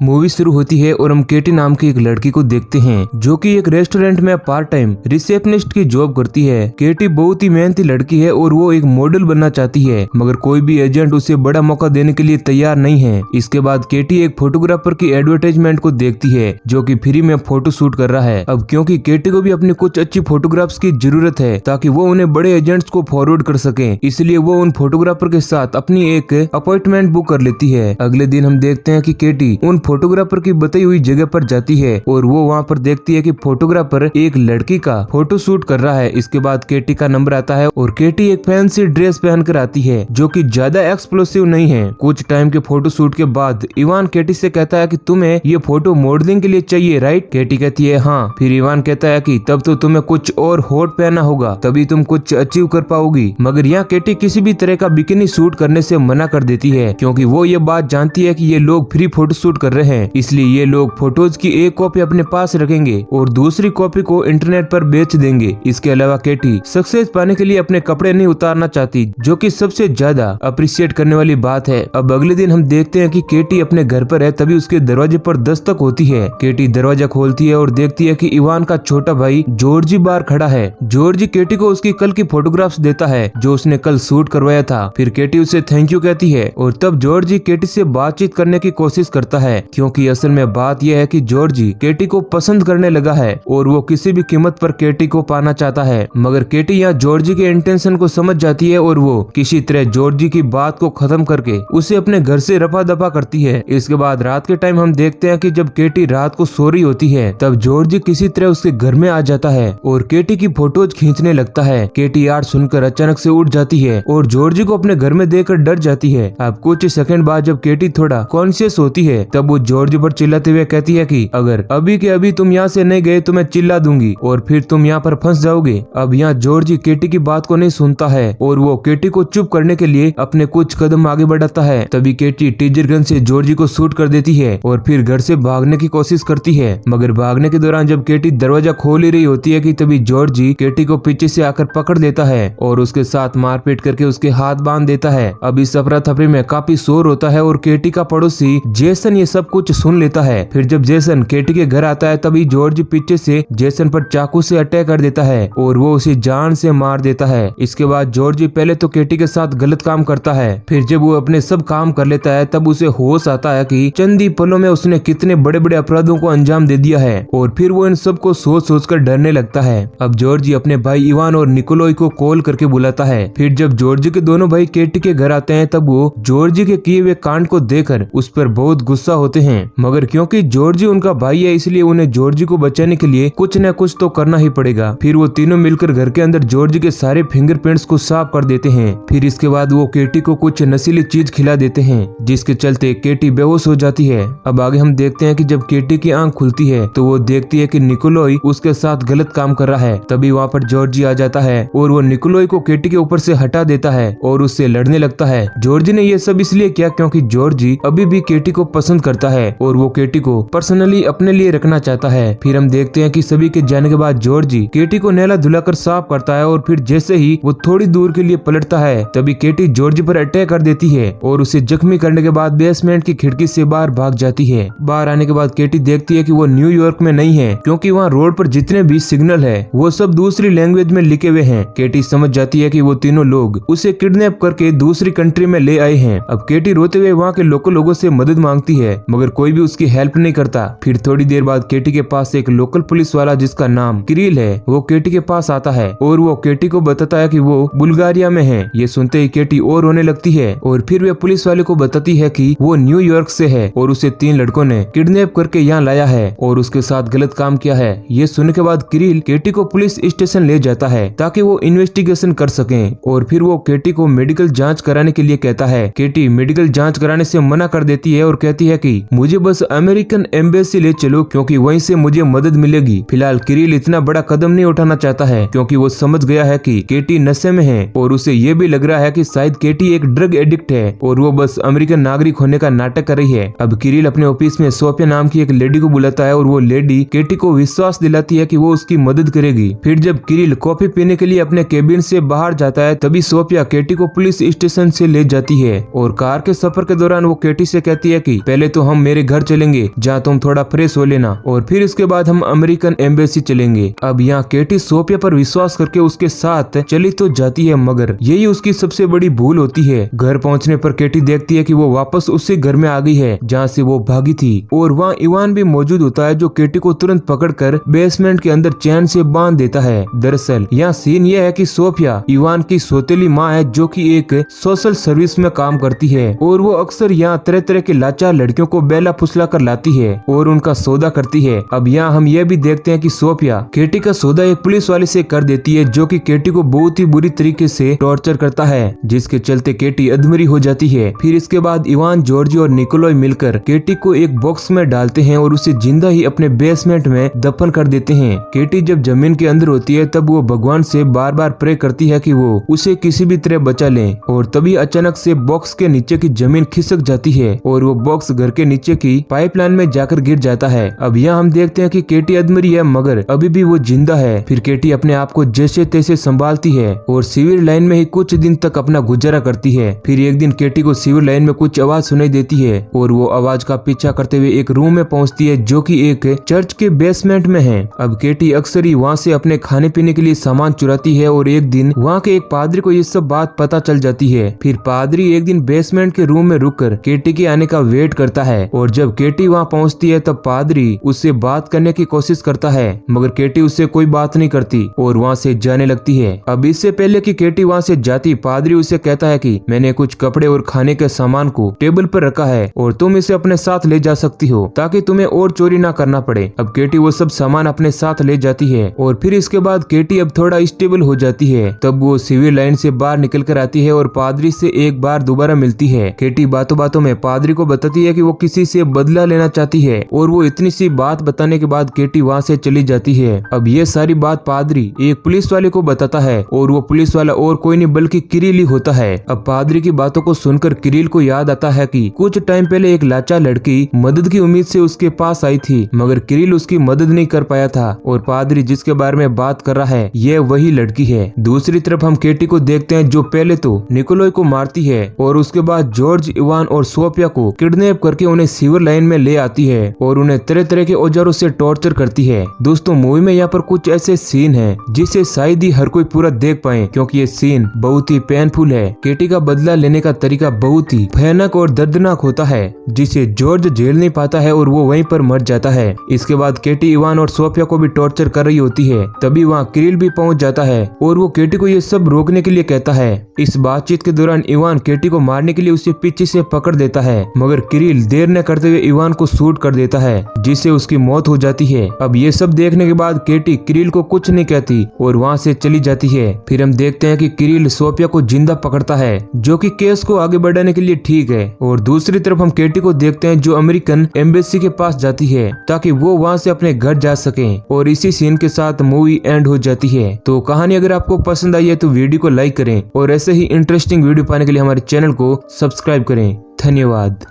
Movie शुरू होती है और हम केटी नाम की एक लड़की को देखते हैं जो कि एक रेस्टोरेंट में पार्ट टाइम रिसेप्शनिस्ट की जॉब करती है। केटी बहुत ही मेहनती लड़की है और वो एक मॉडल बनना चाहती है, मगर कोई भी एजेंट उसे बड़ा मौका देने के लिए तैयार नहीं है। इसके बाद केटी एक फोटोग्राफर की एडवर्टाइजमेंट को देखती है जो कि फ्री में फोटो शूट कर रहा है। अब क्योंकि केटी को भी अपनी कुछ अच्छी फोटोग्राफ्स की जरूरत है ताकि वो उन्हें बड़े एजेंट्स को फॉरवर्ड कर सके, इसलिए वो उन फोटोग्राफर के साथ अपनी एक अपॉइंटमेंट बुक कर लेती है। अगले दिन हम देखते हैं कि केटी उन फोटोग्राफर की बताई हुई जगह पर जाती है और वो वहाँ पर देखती है कि फोटोग्राफर एक लड़की का फोटो शूट कर रहा है। इसके बाद केटी का नंबर आता है और केटी एक फैंसी ड्रेस पहनकर आती है जो कि ज्यादा एक्सप्लोसिव नहीं है। कुछ टाइम के फोटो शूट के बाद इवान केटी से कहता है कि तुम्हें ये फोटो मॉडलिंग के लिए चाहिए, राइट? केटी कहती है हाँ। फिर इवान कहता है कि तब तो तुम्हें कुछ और हॉट पहनना होगा, तभी तुम कुछ अचीव कर पाओगी। मगर यहाँ केटी किसी भी तरह का बिकिनी शूट करने से मना कर देती है क्योंकि वो ये बात जानती है कि ये लोग फ्री फोटो शूट कर रहे हैं, इसलिए ये लोग फोटोज की एक कॉपी अपने पास रखेंगे और दूसरी कॉपी को इंटरनेट पर बेच देंगे। इसके अलावा केटी सक्सेस पाने के लिए अपने कपड़े नहीं उतारना चाहती, जो कि सबसे ज्यादा अप्रिशिएट करने वाली बात है। अब अगले दिन हम देखते हैं कि केटी अपने घर पर है, तभी उसके दरवाजे पर दस्तक होती है। केटी दरवाजा खोलती है और देखती है कि इवान का छोटा भाई जॉर्जी बाहर खड़ा है। जॉर्जी केटी को उसकी कल की फोटोग्राफ्स देता है जो उसने कल शूट करवाया था। फिर केटी उसे थैंक यू कहती है और तब जॉर्जी केटी से बातचीत करने की कोशिश करता है क्योंकि असल में बात यह है कि जॉर्जी केटी को पसंद करने लगा है और वो किसी भी कीमत पर केटी को पाना चाहता है। मगर केटी यहाँ जॉर्जी के इंटेंशन को समझ जाती है और वो किसी तरह जॉर्जी की बात को खत्म करके उसे अपने घर से रफा दफा करती है। इसके बाद रात के टाइम हम देखते हैं कि जब केटी रात को सो रही होती है तब जॉर्जी किसी तरह उसके घर में आ जाता है और केटी की फोटोज खींचने लगता है। केटी यार सुनकर अचानक से उठ जाती है और जॉर्जी को अपने घर में देखकर डर जाती है। अब कुछ सेकंड बाद जब केटी थोड़ा कॉन्शियस होती है तब वो जॉर्जी पर चिल्लाते हुए कहती है कि अगर अभी के अभी तुम यहाँ से नहीं गए तो मैं चिल्ला दूंगी और फिर तुम यहाँ पर फंस जाओगे। अब यहाँ जॉर्जी केटी की बात को नहीं सुनता है और वो केटी को चुप करने के लिए अपने कुछ कदम आगे बढ़ाता है। तभी केटी टीजर गन से जॉर्जी को शूट कर देती है और फिर घर से भागने की कोशिश करती है। मगर भागने के दौरान जब केटी दरवाजा खोल ही रही होती है कि तभी जॉर्जी केटी को पीछे से आकर पकड़ लेता है और उसके साथ मारपीट करके उसके हाथ बांध देता है। अब इस अफरा तफरी में काफी शोर होता है और केटी का पड़ोसी जेसन ये सब कुछ सुन लेता है। फिर जब जेसन केटी के घर आता है तभी जॉर्ज पीछे से जेसन पर चाकू से अटैक कर देता है और वो उसे जान से मार देता है। इसके बाद जॉर्ज पहले तो केटी के साथ गलत काम करता है, फिर जब वो अपने सब काम कर लेता है तब उसे होश आता है कि चंद ही पलों में उसने कितने बड़े बड़े अपराधों को अंजाम दे दिया है और फिर वो इन सब को सोच सोच कर डरने लगता है। अब जॉर्ज अपने भाई इवान और निकोलोई को कॉल करके बुलाता है। फिर जब जॉर्ज के दोनों भाई केटी के घर आते हैं तब वो जॉर्ज के किए हुए कांड को देखकर उस पर बहुत गुस्सा होते हैं, मगर क्योंकि जॉर्ज उनका भाई है इसलिए उन्हें जॉर्ज को बचाने के लिए कुछ न कुछ तो करना ही पड़ेगा। फिर वो तीनों मिलकर घर के अंदर जॉर्ज के सारे फिंगरप्रिंट्स को साफ कर देते हैं। फिर इसके बाद वो केटी को कुछ नशीली चीज खिला देते हैं जिसके चलते केटी बेहोश हो जाती है। अब आगे हम देखते हैं कि जब केटी की आंख खुलती है तो वो देखती है कि निकोलोई उसके साथ गलत काम कर रहा है। तभी वहाँ पर जॉर्जी आ जाता है और वो निकोलोई को केटी के ऊपर से हटा देता है और उससे लड़ने लगता है। जॉर्जी ने ये सब इसलिए किया क्योंकि जॉर्जी अभी भी केटी को पसंद करता है और वो केटी को पर्सनली अपने लिए रखना चाहता है। फिर हम देखते हैं कि सभी के जाने के बाद जॉर्जी केटी को नहला धुलाकर साफ करता है और फिर जैसे ही वो थोड़ी दूर के लिए पलटता है तभी केटी जॉर्जी पर अटैक कर देती है और उसे जख्मी करने के बाद बेसमेंट की खिड़की से बाहर भाग जाती है। बाहर आने के बाद केटी देखती है कि वो न्यूयॉर्क में नहीं है क्योंकि वहाँ रोड पर जितने भी सिग्नल है वो सब दूसरी लैंग्वेज में लिखे हुए हैं। केटी समझ जाती है कि वो तीनों लोग उसे किडनैप करके दूसरी कंट्री में ले आए हैं। अब केटी रोते हुए वहाँ के लोकल लोगों से मदद मांगती है मगर कोई भी उसकी हेल्प नहीं करता। फिर थोड़ी देर बाद केटी के पास एक लोकल पुलिस वाला जिसका नाम किरिल है वो केटी के पास आता है और वो केटी को बताता है कि वो बुल्गारिया में है। ये सुनते ही केटी और रोने लगती है और फिर वे पुलिस वाले को बताती है कि वो न्यूयॉर्क से है और उसे 3 लड़कों ने किडनैप करके यहाँ लाया है और उसके साथ गलत काम किया है। ये सुनने के बाद किरिल केटी को पुलिस स्टेशन ले जाता है ताकि वो इन्वेस्टिगेशन कर सकें और फिर वो केटी को मेडिकल जांच कराने के लिए कहता है। केटी मेडिकल जांच कराने से मना कर देती है और कहती है कि मुझे बस अमेरिकन एम्बेसी ले चलो क्योंकि वहीं से मुझे मदद मिलेगी। फिलहाल किरिल इतना बड़ा कदम नहीं उठाना चाहता है क्योंकि वो समझ गया है कि केटी नशे में है और उसे ये भी लग रहा है कि शायद केटी एक ड्रग एडिक्ट है और वो बस अमेरिकन नागरिक होने का नाटक कर रही है। अब किरिल अपने ऑफिस में सोफिया नाम की एक लेडी को बुलाता है और वो लेडी केटी को विश्वास दिलाती है कि वो उसकी मदद करेगी। फिर जब किरिल कॉफी पीने के लिए अपने केबिन से बाहर जाता है तभी सोफिया केटी को पुलिस स्टेशन से ले जाती है और कार के सफर के दौरान वो केटी से कहती है कि पहले तो हम मेरे घर चलेंगे जहाँ तुम थोड़ा फ्रेश हो लेना, और फिर इसके बाद हम अमेरिकन एम्बेसी चलेंगे। अब यहाँ केटी सोफिया पर विश्वास करके उसके साथ चली तो जाती है, मगर यही उसकी सबसे बड़ी भूल होती है। घर पहुँचने पर केटी देखती है कि वो वापस उसी घर में आ गई है जहाँ से वो भागी थी, और वहाँ इवान भी मौजूद होता है जो केटी को तुरंत पकड़कर बेसमेंट के अंदर चैन से बांध देता है। दरअसल यहाँ सीन ये है कि सोफिया इवान की सौतेली माँ है जो कि एक सोशल सर्विस में काम करती है, और वो अक्सर यहाँ तरह तरह के लाचार लड़कियों को बेला फुसला कर लाती है और उनका सौदा करती है। अब यहाँ हम ये भी देखते हैं कि सोफिया केटी का सौदा एक पुलिस वाले से कर देती है जो कि केटी को बहुत ही बुरी तरीके से टॉर्चर करता है, जिसके चलते केटी अधमरी हो जाती है। फिर इसके बाद इवान, जॉर्जी और निकोलॉय मिलकर केटी को एक बॉक्स में डालते हैं और उसे जिंदा ही अपने बेसमेंट में दफन कर देते हैं। केटी जब जमीन के अंदर होती है तब वो भगवान से बार बार प्रे करती है कि वो उसे किसी भी तरह बचा ले, और तभी अचानक से बॉक्स के नीचे की जमीन खिसक जाती है और वो बॉक्स घर के नीचे की पाइपलाइन में जाकर गिर जाता है। अब यहाँ हम देखते हैं कि केटी अधमरी है मगर अभी भी वो जिंदा है। फिर केटी अपने आप को जैसे तैसे संभालती है और सीवर लाइन में ही कुछ दिन तक अपना गुजारा करती है। फिर एक दिन केटी को सीवर लाइन में कुछ आवाज सुनाई देती है और वो आवाज का पीछा करते हुए एक रूम में पहुंचती है जो कि एक चर्च के बेसमेंट में है। अब केटी अक्सर ही वहाँ से अपने खाने पीने के लिए सामान चुराती है और एक दिन वहाँ के एक पादरी को ये सब बात पता चल जाती है। फिर पादरी एक दिन बेसमेंट के रूम में रुककर केटी के आने का वेट करता है, और जब केटी वहाँ पहुँचती है तब पादरी उससे बात करने की कोशिश करता है, मगर केटी उससे कोई बात नहीं करती और वहाँ से जाने लगती है। अब इससे पहले कि केटी वहाँ से जाती, पादरी उसे कहता है कि मैंने कुछ कपड़े और खाने के सामान को टेबल पर रखा है और तुम इसे अपने साथ ले जा सकती हो ताकि तुम्हें और चोरी ना करना पड़े। अब केटी वो सब सामान अपने साथ ले जाती है और फिर इसके बाद केटी अब थोड़ा स्टेबल हो जाती है। तब वो सिविल लाइन से बाहर निकल कर आती है और पादरी से एक बार दोबारा मिलती है। केटी बातों बातों में पादरी को बताती है कि वो किसी से बदला लेना चाहती है, और वो इतनी सी बात बताने के बाद केटी वहाँ से चली जाती है। अब ये सारी बात पादरी एक पुलिस वाले को बताता है, और वो पुलिस वाला और कोई नहीं बल्कि किरिल ही होता है। अब पादरी की बातों को सुनकर किरिल को याद आता है कि कुछ टाइम पहले एक लाचार लड़की मदद की उम्मीद से उसके पास आई थी, मगर किरिल उसकी मदद नहीं कर पाया था, और पादरी जिसके बारे में बात कर रहा है ये वही लड़की है। दूसरी तरफ हम केटी को देखते हैं जो पहले तो निकोलॉय को मारती है और उसके बाद जॉर्ज, इवान और सोफिया को किडनैप करके उन्हें सीवर लाइन में ले आती है और उन्हें तरह तरह के औजारों से टॉर्चर करती है। दोस्तों मूवी में यहाँ पर कुछ ऐसे सीन हैं जिसे शायद ही हर कोई पूरा देख पाए, क्योंकि ये सीन बहुत ही पेनफुल है। केटी का बदला लेने का तरीका बहुत ही भयानक और दर्दनाक होता है, जिसे जॉर्ज झेल नहीं पाता है और वो वहीं पर मर जाता है। इसके बाद केटी इवान और सोफिया को भी टॉर्चर कर रही होती है, तभी वहाँ किरिल भी पहुँच जाता है और वो केटी को ये सब रोकने के लिए कहता है। इस बातचीत के दौरान इवान केटी को मारने के लिए उसे पीछे से पकड़ देता है, मगर किरिल देर न करते हुए इवान को शूट कर देता है, जिससे उसकी मौत हो जाती है। अब ये सब देखने के बाद केटी किरिल को कुछ नहीं कहती और वहाँ से चली जाती है। फिर हम देखते हैं कि किरिल सोफिया को जिंदा पकड़ता है, जो कि केस को आगे बढ़ाने के लिए ठीक है, और दूसरी तरफ हम केटी को देखते हैं जो अमेरिकन एम्बेसी के पास जाती है ताकि वो वहाँ से अपने घर जा सके, और इसी सीन के साथ मूवी एंड हो जाती है। तो कहानी अगर आपको पसंद आई है तो वीडियो को लाइक करें और ऐसे ही इंटरेस्टिंग वीडियो पाने के लिए हमारे चैनल को सब्सक्राइब करें। धन्यवाद।